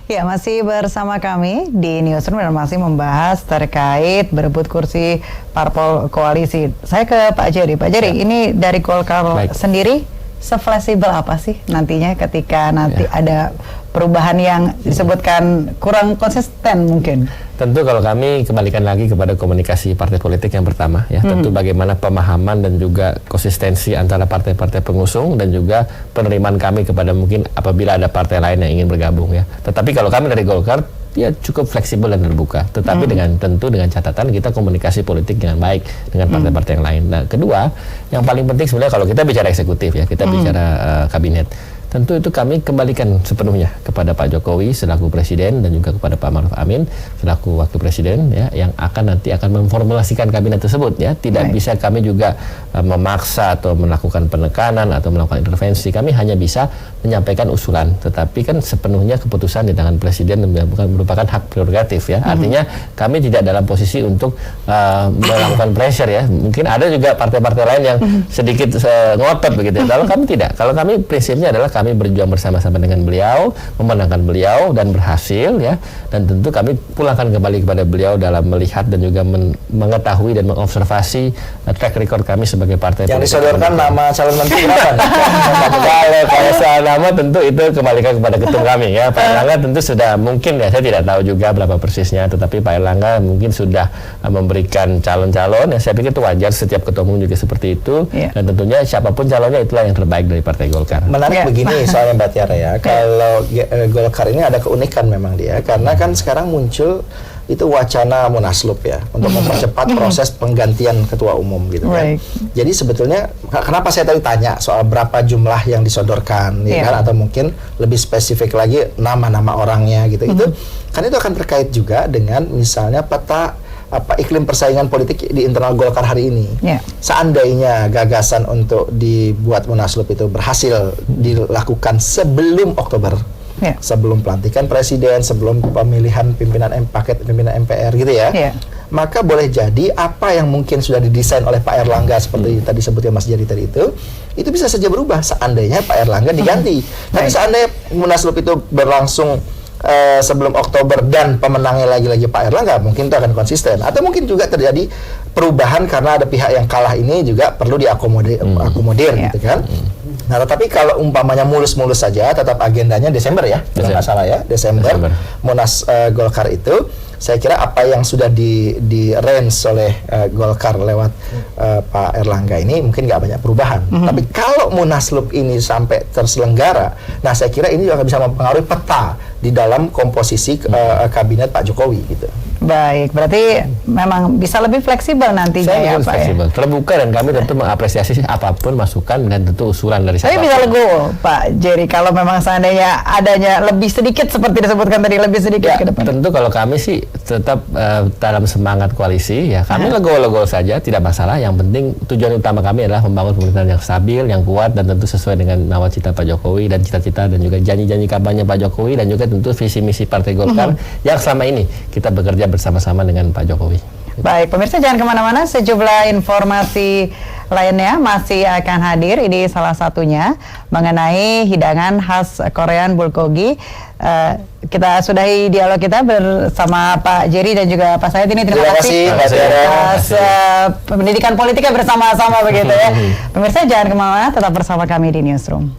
Ya, masih bersama kami di Newsroom dan masih membahas terkait berebut kursi parpol koalisi. Saya ke Pak Jerry. Pak Jerry, ini dari Golkar sendiri, se-fleksibel apa sih nantinya ketika nanti ada perubahan yang disebutkan kurang konsisten mungkin? Tentu kalau kami kembalikan lagi kepada komunikasi partai politik yang pertama ya, tentu bagaimana pemahaman dan juga konsistensi antara partai-partai pengusung dan juga penerimaan kami kepada mungkin apabila ada partai lain yang ingin bergabung ya. Tetapi kalau kami dari Golkar ya cukup fleksibel dan terbuka, tetapi dengan catatan kita komunikasi politik dengan baik dengan partai-partai yang lain. Nah, kedua, yang paling penting sebenarnya kalau kita bicara eksekutif ya, kita bicara kabinet. Tentu itu kami kembalikan sepenuhnya kepada Pak Jokowi selaku Presiden dan juga kepada Pak Ma'ruf Amin selaku Wakil Presiden ya, yang akan memformulasikan kabinet tersebut ya. Tidak bisa kami juga memaksa atau melakukan penekanan atau melakukan intervensi. Kami hanya bisa menyampaikan usulan, tetapi kan sepenuhnya keputusan di tangan Presiden dan merupakan hak prerogatif ya. Artinya kami tidak dalam posisi untuk melakukan pressure ya. Mungkin ada juga partai-partai lain yang sedikit ngotot begitu. Kalau kami tidak. Kalau kami prinsipnya adalah kami berjuang bersama-sama dengan beliau, memenangkan beliau dan berhasil ya. Dan tentu kami pulangkan kembali kepada beliau dalam melihat dan juga mengetahui dan mengobservasi track record kami sebagai partai yang disodorkan nama calon menteri berapa? Kalau soal nama tentu itu kembalikan kepada ketum kami ya. Pak Erlangga tentu sudah mungkin ya, saya tidak tahu juga berapa persisnya, tetapi Pak Erlangga mungkin sudah memberikan calon-calon ya. Saya pikir itu wajar, setiap ketua umum juga seperti itu dan tentunya siapapun calonnya itulah yang terbaik dari Partai Golkar. Menarik begini soalnya Mbak Tiara ya, kalau Golkar ini ada keunikan memang dia, karena kan sekarang muncul itu wacana munaslup ya, untuk mempercepat proses penggantian ketua umum gitu kan. Jadi sebetulnya kenapa saya tadi tanya soal berapa jumlah yang disodorkan ya kan, atau mungkin lebih spesifik lagi nama-nama orangnya gitu. Itu kan itu akan terkait juga dengan misalnya peta iklim persaingan politik di internal Golkar hari ini. Seandainya gagasan untuk dibuat munaslup itu berhasil dilakukan sebelum Oktober, sebelum pelantikan presiden, sebelum pemilihan paket pimpinan MPR gitu ya, maka boleh jadi apa yang mungkin sudah didesain oleh Pak Erlangga seperti tadi sebutnya Mas Jerry tadi itu bisa saja berubah seandainya Pak Erlangga diganti. Tapi seandainya munaslup itu berlangsung sebelum Oktober dan pemenangnya lagi-lagi Pak Erlangga, mungkin itu akan konsisten. Atau mungkin juga terjadi perubahan karena ada pihak yang kalah ini juga perlu diakomodir gitu kan. Nah, tetapi kalau umpamanya mulus-mulus saja, tetap agendanya Desember ya, kalau nggak salah ya, Desember. Munas Golkar itu, saya kira apa yang sudah di range oleh Golkar lewat Pak Erlangga ini mungkin nggak banyak perubahan. Tapi kalau munaslup ini sampai terselenggara, nah saya kira ini juga bisa mempengaruhi peta di dalam komposisi kabinet Pak Jokowi gitu. Baik, berarti memang bisa lebih fleksibel nantinya ya Pak fleksibel, terbuka, dan kami tentu mengapresiasi apapun masukan dan tentu usulan dari siapapun. Tapi bisa legowo Pak Jerry kalau memang seandainya adanya lebih sedikit seperti disebutkan tadi, lebih sedikit ke depan. Tentu kalau kami sih tetap dalam semangat koalisi ya, kami legowo saja, tidak masalah. Yang penting tujuan utama kami adalah membangun pemerintahan yang stabil, yang kuat, dan tentu sesuai dengan nawacita Pak Jokowi dan cita-cita dan juga janji-janji kampanye Pak Jokowi, dan juga tentu visi misi Partai Golkar yang selama ini kita bekerja bersama-sama dengan Pak Jokowi. Baik, pemirsa jangan kemana-mana, sejumlah informasi lainnya masih akan hadir. Ini salah satunya mengenai hidangan khas Korean bulgogi. Kita sudahi dialog kita bersama Pak Jerry dan juga Pak Said. Ini terima kasih atas pendidikan politiknya bersama-sama begitu ya. Pemirsa jangan kemana-mana, tetap bersama kami di Newsroom.